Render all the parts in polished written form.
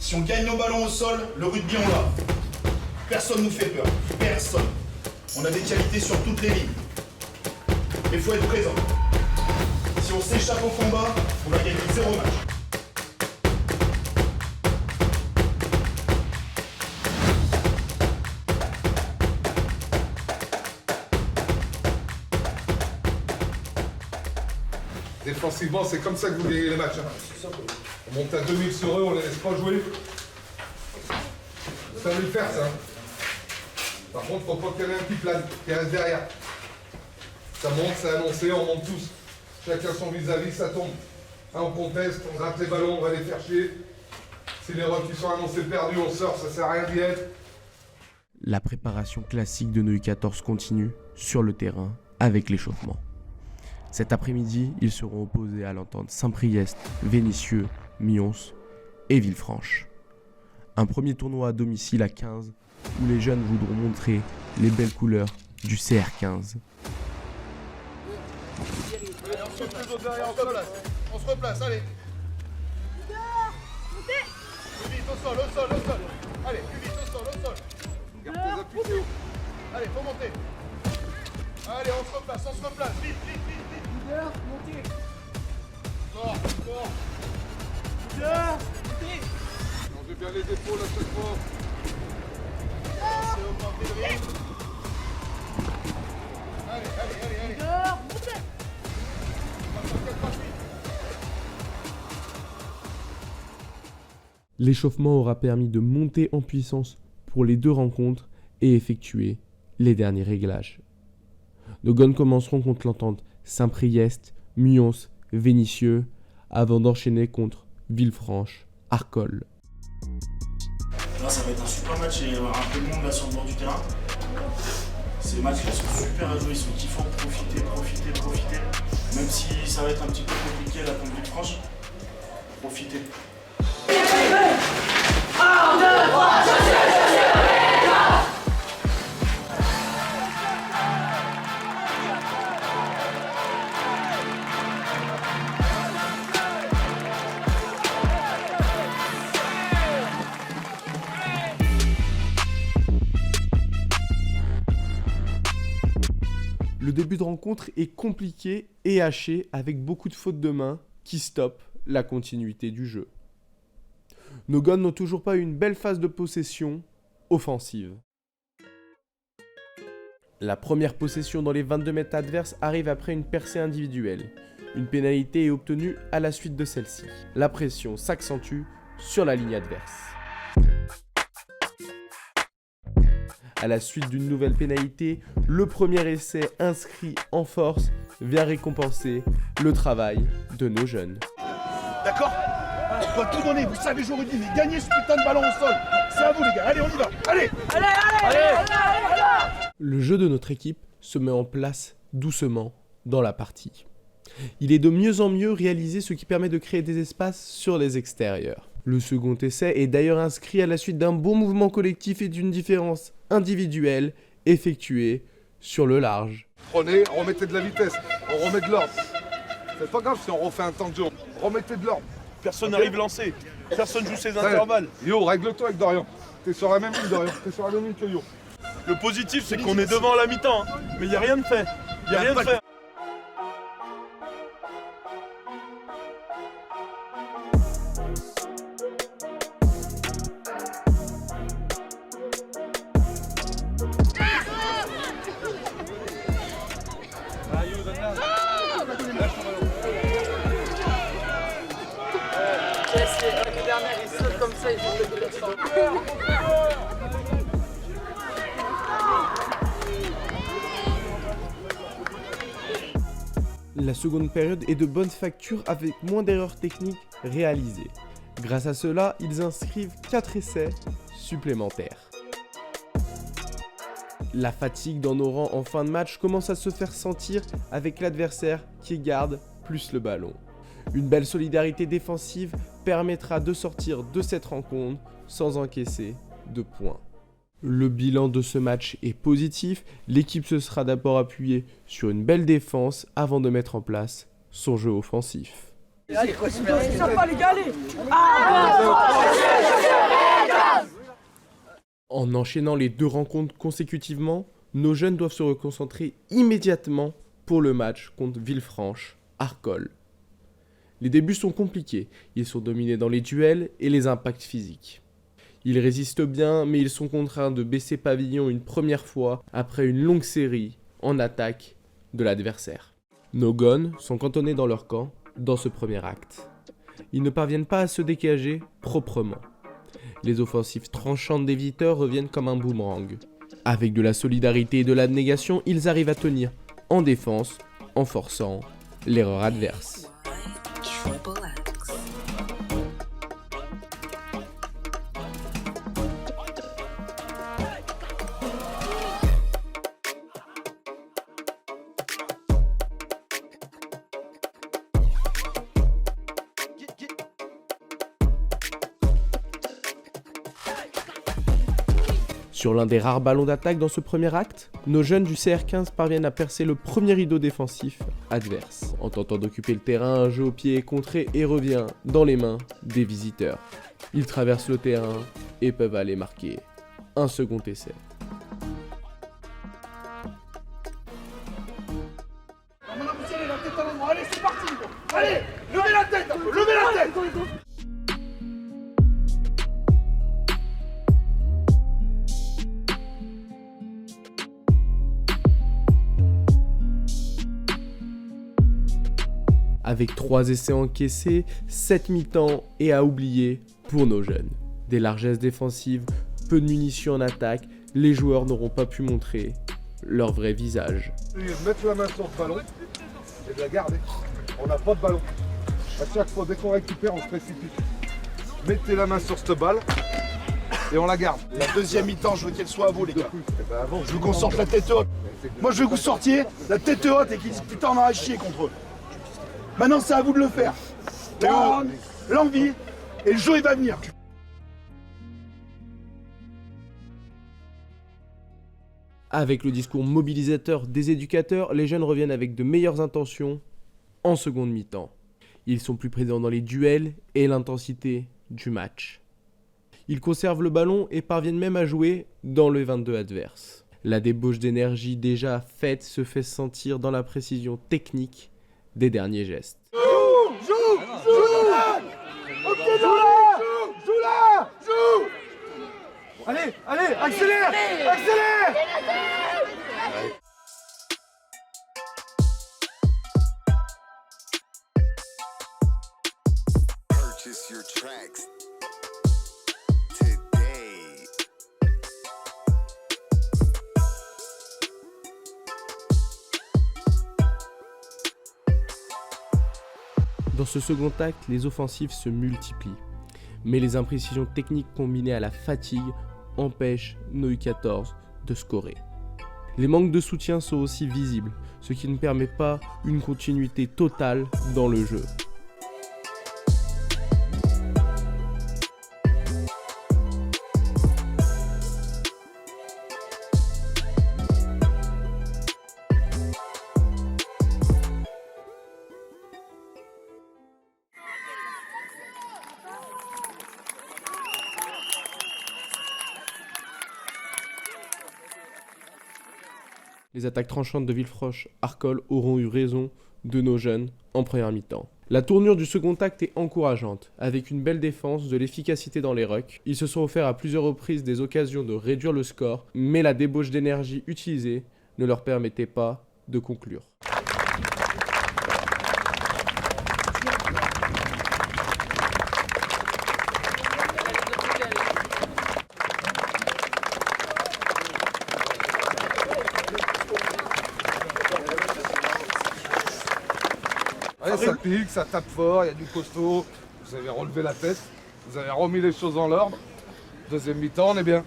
Si on gagne nos ballons au sol, le rugby on l'a. Personne nous fait peur, personne. On a des qualités sur toutes les lignes. Mais il faut être présent. Si on s'échappe au combat, on va gagner 0 match. Défensivement, c'est comme ça que vous gagnez les matchs. On monte à 2000 sur eux, on les laisse pas jouer. Ça va le faire, ça. Par contre, faut pas qu'il y en ait un qui plane, qui reste derrière. Ça monte, c'est annoncé, on monte tous. Chacun son vis-à-vis, ça tombe. On conteste, on gratte les ballons, on va les faire chier. Si les rôles qui sont annoncés perdus, on sort, ça sert à rien d'y être. La préparation classique de nos U14 continue sur le terrain avec l'échauffement. Cet après-midi, ils seront opposés à l'entente Saint-Priest, Vénissieux, Mions et Villefranche. Un premier tournoi à domicile à 15 où les jeunes voudront montrer les belles couleurs du CR15. On se replace, allez. Plus vite, au sol. Allez, plus vite, au sol. Garde tes appuis, Théo. Allez, faut monter. Allez, on se replace, vite. Leader, montez. Fort. Leader, montez. Changez bien les épaules à chaque fois. C'est augmenter le rythme. Allez. Leader, montez. L'échauffement aura permis de monter en puissance pour les deux rencontres et effectuer les derniers réglages. Nos gones commenceront contre l'entente Saint-Priest, Mions, Vénissieux, avant d'enchaîner contre Villefranche, Arcole. Là, ça va être un super match et il y aura un peu de monde là sur le bord du terrain. Ces matchs-là sont super à jouer, ils sont kiffants, profiter. Même si ça va être un petit peu compliqué là contre Villefranche, profitez. Le début de rencontre est compliqué et haché avec beaucoup de fautes de main qui stoppent la continuité du jeu. Nos gones n'ont toujours pas eu une belle phase de possession offensive. La première possession dans les 22 mètres adverses arrive après une percée individuelle. Une pénalité est obtenue à la suite de celle-ci. La pression s'accentue sur la ligne adverse. À la suite d'une nouvelle pénalité, le premier essai inscrit en force vient récompenser le travail de nos jeunes. D'accord ? On doit tout donner, vous savez jouer au rugby, mais gagnez ce putain de ballon au sol. C'est à vous les gars, allez on y va, allez. Le jeu de notre équipe se met en place doucement dans la partie. Il est de mieux en mieux réalisé, ce qui permet de créer des espaces sur les extérieurs. Le second essai est d'ailleurs inscrit à la suite d'un bon mouvement collectif et d'une différence individuelle effectuée sur le large. Prenez, remettez de la vitesse, on remet de l'ordre. C'est pas grave si on refait un temps de jeu, remettez de l'ordre. Personne n'arrive lancé, personne joue ses intervalles. Yo, règle-toi avec Dorian. T'es sur la même ligne, Dorian. T'es sur la même ligne que Yo. Le positif, c'est qu'on est devant à la mi-temps, hein. Mais il n'y a rien de fait. Il n'y a rien de fait. L'année dernière, ils sautent comme ça, ils font des coups. La seconde période est de bonne facture avec moins d'erreurs techniques réalisées. Grâce à cela, ils inscrivent 4 essais supplémentaires. La fatigue dans nos rangs en fin de match commence à se faire sentir avec l'adversaire qui garde plus le ballon. Une belle solidarité défensive permettra de sortir de cette rencontre sans encaisser de points. Le bilan de ce match est positif, l'équipe se sera d'abord appuyée sur une belle défense avant de mettre en place son jeu offensif. Allez, sympa les gars, allez. En enchaînant les 2 rencontres consécutivement, nos jeunes doivent se reconcentrer immédiatement pour le match contre Villefranche-Arcole. Les débuts sont compliqués, ils sont dominés dans les duels et les impacts physiques. Ils résistent bien, mais ils sont contraints de baisser pavillon une première fois après une longue série en attaque de l'adversaire. Nos gones sont cantonnés dans leur camp dans ce premier acte. Ils ne parviennent pas à se dégager proprement. Les offensives tranchantes des visiteurs reviennent comme un boomerang. Avec de la solidarité et de l'abnégation, ils arrivent à tenir en défense en forçant l'erreur adverse. Sur l'un des rares ballons d'attaque dans ce premier acte, nos jeunes du CR15 parviennent à percer le premier rideau défensif adverse. En tentant d'occuper le terrain, un jeu au pied est contré et revient dans les mains des visiteurs. Ils traversent le terrain et peuvent aller marquer un second essai. Maintenant vous tirez la tête à l'endroit, allez c'est parti. Allez, levez la tête, levez la tête. Avec 3 essais encaissés, 7 mi-temps et à oublier pour nos jeunes. Des largesses défensives, peu de munitions en attaque, les joueurs n'auront pas pu montrer leur vrai visage. De mettre la main sur le ballon et de la garder. On n'a pas de ballon. À chaque fois, dès qu'on récupère, on se précipite. Mettez la main sur cette balle et on la garde. La deuxième mi-temps, je veux qu'elle soit à vous les gars. Je veux qu'on sorte la tête haute. Moi je veux que vous sortiez la tête haute et qu'ils disent putain on aura chier contre eux. Maintenant c'est à vous de le faire. L'envie et le jeu il va venir. Avec le discours mobilisateur des éducateurs, les jeunes reviennent avec de meilleures intentions en seconde mi-temps. Ils sont plus présents dans les duels et l'intensité du match. Ils conservent le ballon et parviennent même à jouer dans le 22 adverse. La débauche d'énergie déjà faite se fait sentir dans la précision technique des derniers gestes. Allez, accélère. Purchase your tracks today. Dans ce second acte, les offensives se multiplient. Mais les imprécisions techniques combinées à la fatigue empêchent nos U14 de scorer. Les manques de soutien sont aussi visibles, ce qui ne permet pas une continuité totale dans le jeu. Les attaques tranchantes de Villefranche-Arcole auront eu raison de nos jeunes en première mi-temps. La tournure du second acte est encourageante, avec une belle défense, de l'efficacité dans les rucks. Ils se sont offerts à plusieurs reprises des occasions de réduire le score, mais la débauche d'énergie utilisée ne leur permettait pas de conclure. Allez, ça pique, ça tape fort, il y a du costaud. Vous avez relevé la tête, vous avez remis les choses dans l'ordre. Deuxième mi-temps, on est bien.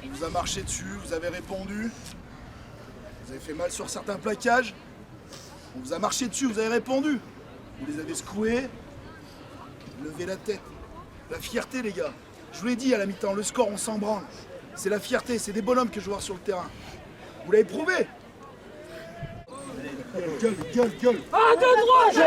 On vous a marché dessus, vous avez répondu. Vous avez fait mal sur certains plaquages. On vous a marché dessus, vous avez répondu. Vous les avez secoués. Levez la tête. La fierté les gars. Je vous l'ai dit à la mi-temps, le score on s'en branle. C'est la fierté, c'est des bonhommes que je vois sur le terrain. Vous l'avez prouvé. Gueule. Un, deux, trois, je